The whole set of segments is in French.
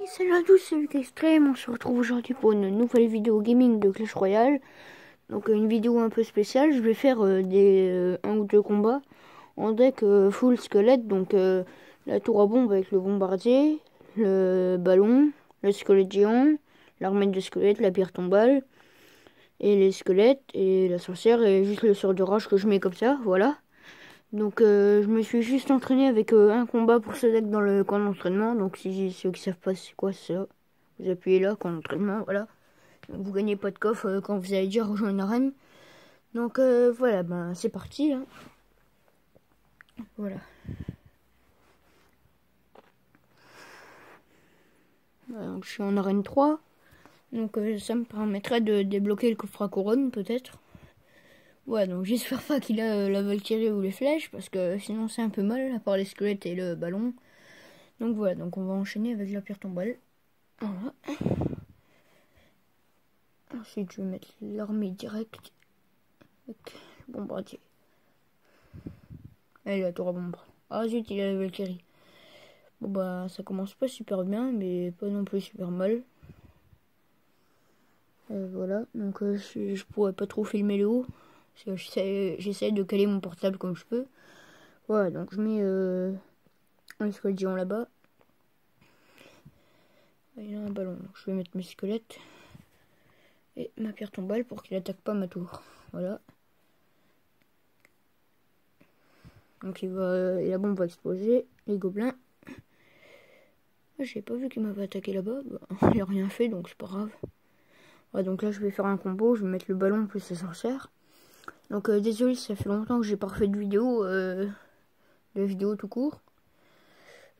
Salut à tous, c'est Luc Extrême, on se retrouve aujourd'hui pour une nouvelle vidéo gaming de Clash Royale. Donc une vidéo un peu spéciale, je vais faire un ou deux combats en deck full squelette. Donc la tour à bombe avec le bombardier, le ballon, le squelette géant, l'armée de squelettes, la pierre tombale, et les squelettes, et la sorcière, et juste le sort de rage que je mets comme ça, voilà. Donc je me suis juste entraîné avec un combat pour ce deck dans le camp d'entraînement. Donc si ceux qui savent pas c'est quoi ça, vous appuyez là, camp d'entraînement, voilà. Donc, vous gagnez pas de coffre quand vous allez déjà rejoindre une arène. Donc voilà, ben c'est parti. Hein. Voilà. Donc je suis en arène 3. Donc ça me permettrait de débloquer le coffre à couronne peut-être. Ouais, donc j'espère pas qu'il a la Valkyrie ou les flèches, parce que sinon c'est un peu mal, à part les squelettes et le ballon. Donc voilà, donc on va enchaîner avec la pierre tombale. Voilà. Ensuite, je vais mettre l'armée directe avec le bombardier. Et la tour à bombe. Ah zut, il a la Valkyrie. Bon bah, ça commence pas super bien, mais pas non plus super mal. Voilà, donc je pourrais pas trop filmer le haut. J'essaie de caler mon portable comme je peux. Voilà, donc je mets un squelette géant là-bas. Il y a un ballon, donc je vais mettre mes squelettes. Et ma pierre tombale pour qu'il attaque pas ma tour. Voilà. Donc la bombe va exploser. Les gobelins. J'ai pas vu qu'il m'avait attaqué là-bas. Bah, il a rien fait, donc c'est pas grave. Ouais, donc là, je vais faire un combo. Je vais mettre le ballon plus la sorcière. Donc désolé, ça fait longtemps que j'ai pas refait de vidéo tout court.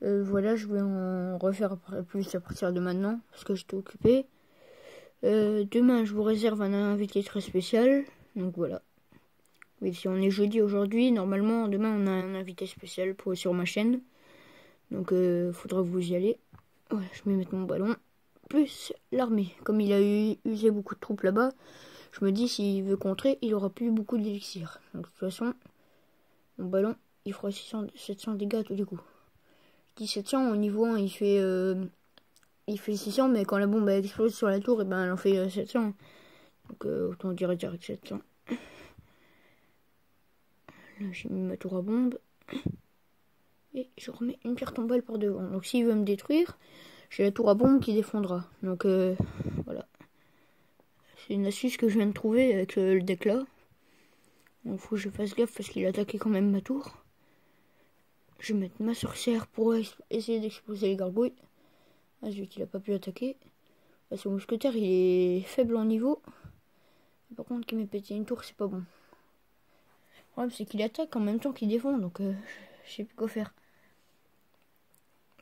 Voilà, je vais en refaire plus à partir de maintenant, parce que j'étais occupé. Demain, je vous réserve un invité très spécial. Donc voilà. Oui, si on est jeudi aujourd'hui, normalement, demain, on a un invité spécial sur ma chaîne. Donc, faudra que vous y aller. Voilà, je vais mettre mon ballon. Plus l'armée. Comme il a usé beaucoup de troupes là-bas, je me dis, s'il veut contrer, il aura plus beaucoup d'élixir. Donc, de toute façon, mon ballon, il fera 700 dégâts à tous les coups. Je dis 700, au niveau 1, il fait 600, mais quand la bombe elle explose sur la tour, et ben, elle en fait 700. Donc, autant dire direct 700. Là, j'ai mis ma tour à bombe. Et je remets une pierre tombale par devant. Donc s'il veut me détruire, j'ai la tour à bombe qui défendra. Donc voilà. C'est une astuce que je viens de trouver avec le deck là. Donc faut que je fasse gaffe parce qu'il a attaqué quand même ma tour. Je vais mettre ma sorcière pour essayer d'exploser les gargouilles. Ah zut, il a pas pu attaquer. Ah, son mousquetaire il est faible en niveau. Par contre qu'il m'ait pété une tour, c'est pas bon. Le problème c'est qu'il attaque en même temps qu'il défend. Donc je sais plus quoi faire.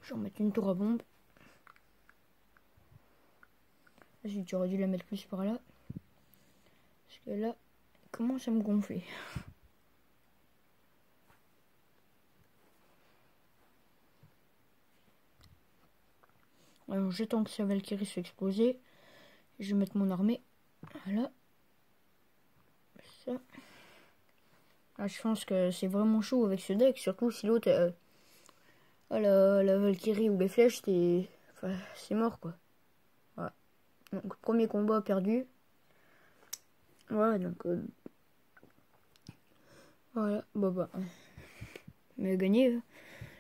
Je vais remettre une tour à bombe. J'aurais dû la mettre plus par là. Parce que là, il commence à me gonfler. Alors j'attends que sa Valkyrie soit explosée. Je vais mettre mon armée. Voilà. Ça. Ah, je pense que c'est vraiment chaud avec ce deck. Surtout si l'autre... la Valkyrie ou les flèches, c'est mort quoi. Voilà. Donc premier combat perdu. Voilà, donc... voilà, bah. Mais gagné.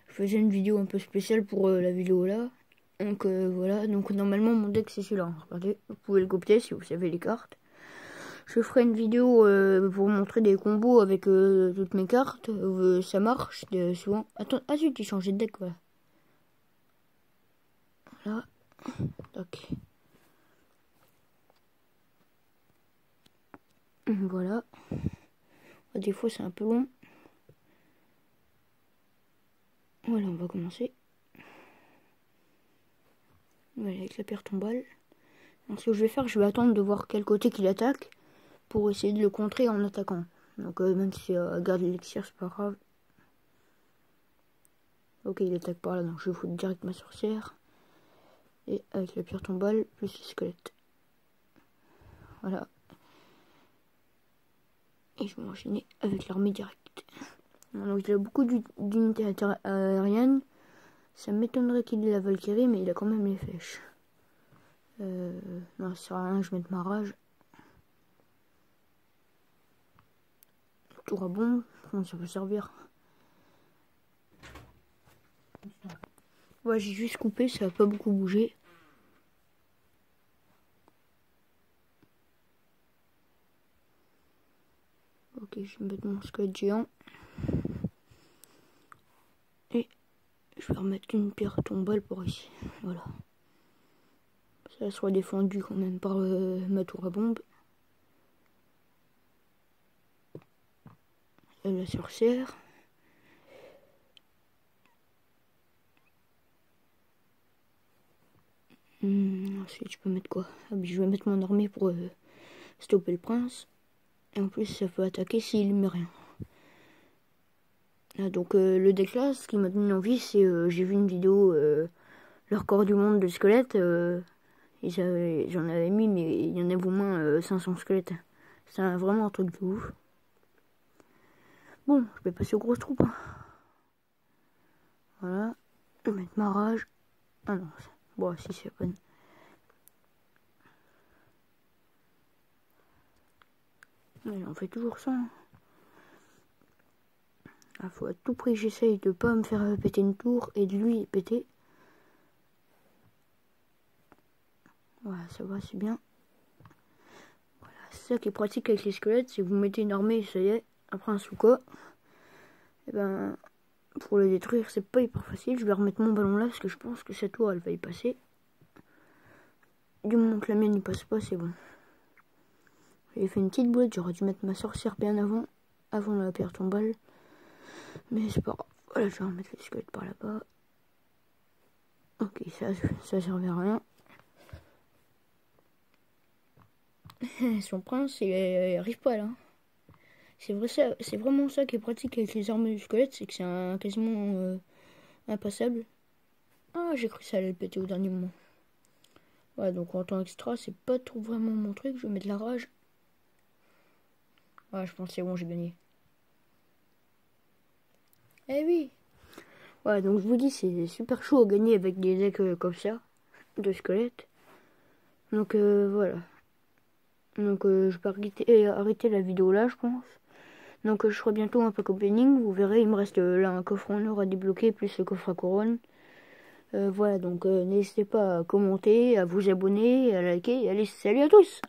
Je faisais une vidéo un peu spéciale pour la vidéo là. Donc voilà, donc normalement mon deck c'est celui-là. Regardez, vous pouvez le copier si vous savez les cartes. Je ferai une vidéo pour vous montrer des combos avec toutes mes cartes. Ça marche souvent. Attends, ah zut, j'ai changé de deck, voilà. Voilà. Tac. Voilà. Des fois c'est un peu long. Voilà, on va commencer. Voilà, avec la pierre tombale. Donc ce que je vais faire, je vais attendre de voir quel côté qu'il attaque pour essayer de le contrer en attaquant. Donc même si garde l'élixir, c'est pas grave. Ok, il attaque par là, donc je vais foutre direct ma sorcière. Et avec la pierre tombale, plus le squelette. Voilà. Et je vais enchaîner avec l'armée directe. Donc il y a beaucoup d'unités aériennes. Ça m'étonnerait qu'il ait la Valkyrie, mais il a quand même les flèches. Non, ça sert à rien, je vais mettre ma rage. Tour à bombe, comment ça peut servir? Ouais, j'ai juste coupé, ça va pas beaucoup bouger. Ok, je vais mettre mon squelette géant. Et je vais remettre une pierre tombale pour ici. Voilà. Ça soit défendu quand même par ma tour à bombe. Et la sorcière. Ensuite, je peux mettre quoi? Ah, je vais mettre mon armée pour stopper le prince. Et en plus, ça peut attaquer s'il met rien. Ah, donc, le deck là, ce qui m'a donné envie, c'est j'ai vu une vidéo, le record du monde de squelettes. J'en avais mis, mais il y en a au moins 500 squelettes. C'est vraiment un truc de ouf. Bon, je vais passer aux grosses troupes. Hein. Voilà. Je vais mettre ma rage. Ah non, bon, si c'est pas. Mais on fait toujours ça. Hein. Ah, faut à tout prix que j'essaye de pas me faire péter une tour et de lui péter. Voilà, ça va, c'est bien. Voilà, c'est ça qui est pratique avec les squelettes, c'est que vous mettez une armée, ça y est, après un Souka. Et ben, pour le détruire, c'est pas hyper facile. Je vais remettre mon ballon là, parce que je pense que cette tour, elle va y passer. Du moment que la mienne n'y passe pas, c'est bon. J'ai fait une petite boîte, j'aurais dû mettre ma sorcière bien avant la pierre tombale. Mais c'est pas grave. Voilà, je vais remettre les squelettes par là-bas. Ok, ça servait à rien. Son prince, il arrive pas là. C'est vraiment ça qui est pratique avec les armes du squelette, c'est que c'est quasiment impassable. Ah, j'ai cru que ça allait le péter au dernier moment. Ouais, donc en temps extra, c'est pas trop vraiment mon truc. Je vais mettre la rage. Ouais, je pense que c'est bon, j'ai gagné. Eh oui. Ouais, donc je vous dis, c'est super chaud à gagner avec des decks comme ça, de squelettes. Donc voilà. Donc je vais arrêter la vidéo là, je pense. Donc je ferai bientôt un pack opening. Vous verrez, il me reste là un coffre en or à débloquer, plus le coffre à couronne. Voilà, donc n'hésitez pas à commenter, à vous abonner, à liker. Allez, salut à tous!